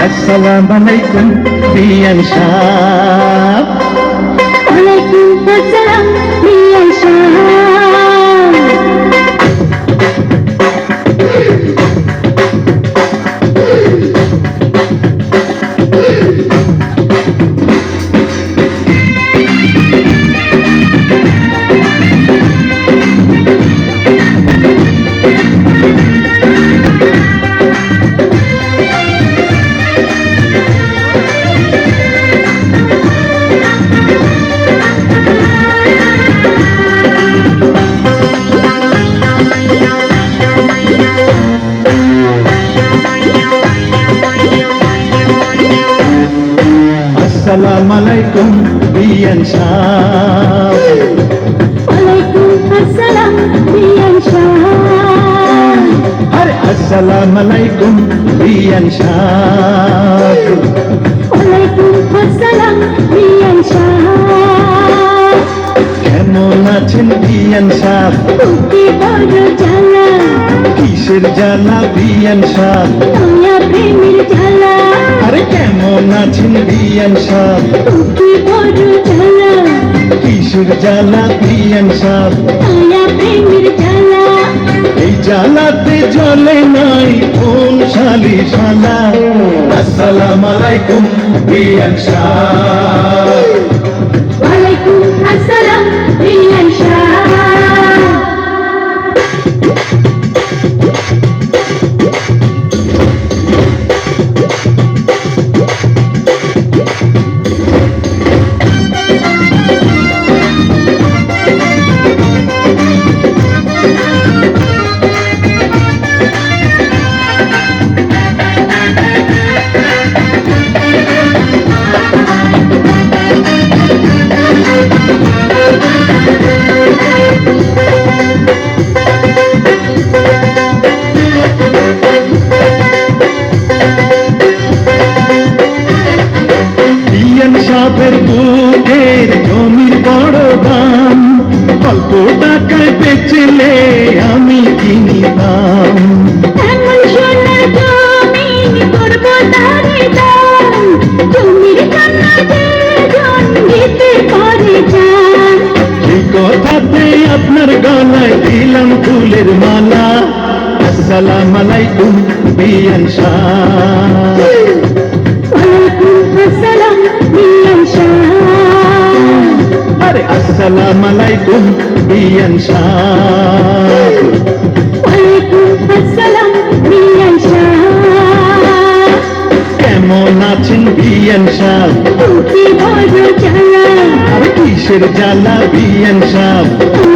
আসসালামু আলাইকুম বিয়ান সাহেব। ওয়ালাইকুম আসসালাম বিয়ান সাহেব। আসসালামু আলাইকুম বিয়ান সাহেব। ওয়ালাইকুম আসসালাম বিয়ান সাহেব। আরে আসসালামু আলাইকুম বিয়ান সাহেব। ওয়ালাইকুম আসসালাম বিয়ান সাহেব। কেমন আছেন বিয়ান সাহেব? বুকে বড় জ্বালা, কিসের জ্বালা বিয়ান সাহেব? নয়া প্রেমের জ্বালা। আরে কেমন আছেন বিয়ান সাহেব? বুকে বড় জ্বালা, কিসের জ্বালা বিয়ান সাহেব? নয়া প্রেমের জ্বালা। এই জ্বালাতে জ্বলে নাই কোন শালি শালা। আসসালামু আলাইকুম বিয়ান সাহেব। ওয়ালাইকুম আসসালাম বিয়ান সাহেব। বিয়ান সাহেবের বুকের জমির বড় দাম, অল্প টাকায় বেচলে আমি কিনিতাম। এমন সোনার জমিন করব তারে দান, জমির জন্য যে জন দিতে পারে জান। সেই কথাতে আপনার গলায় দিলাম ফুলের মালা। আসসালামু আলাইকুম বিয়ান সাহেব। ওয়ালাইকুম আসসালাম বিয়ান সাহেব। আরে আসসালামু আলাইকুম বিয়ান সাহেব। ওয়ালাইকুম আসসালাম বিয়ান সাহেব। কেমন আছেন বিয়ান সাহেব? বুকে বড় জ্বালা, আর কিসের জ্বালা বিয়ান সাহেব?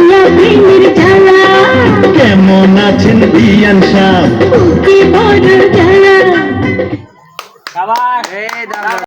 নয়া প্রেমের জ্বালা। কেমন আছেন বিয়ান সাহেব? বুকে বড় জ্বালা।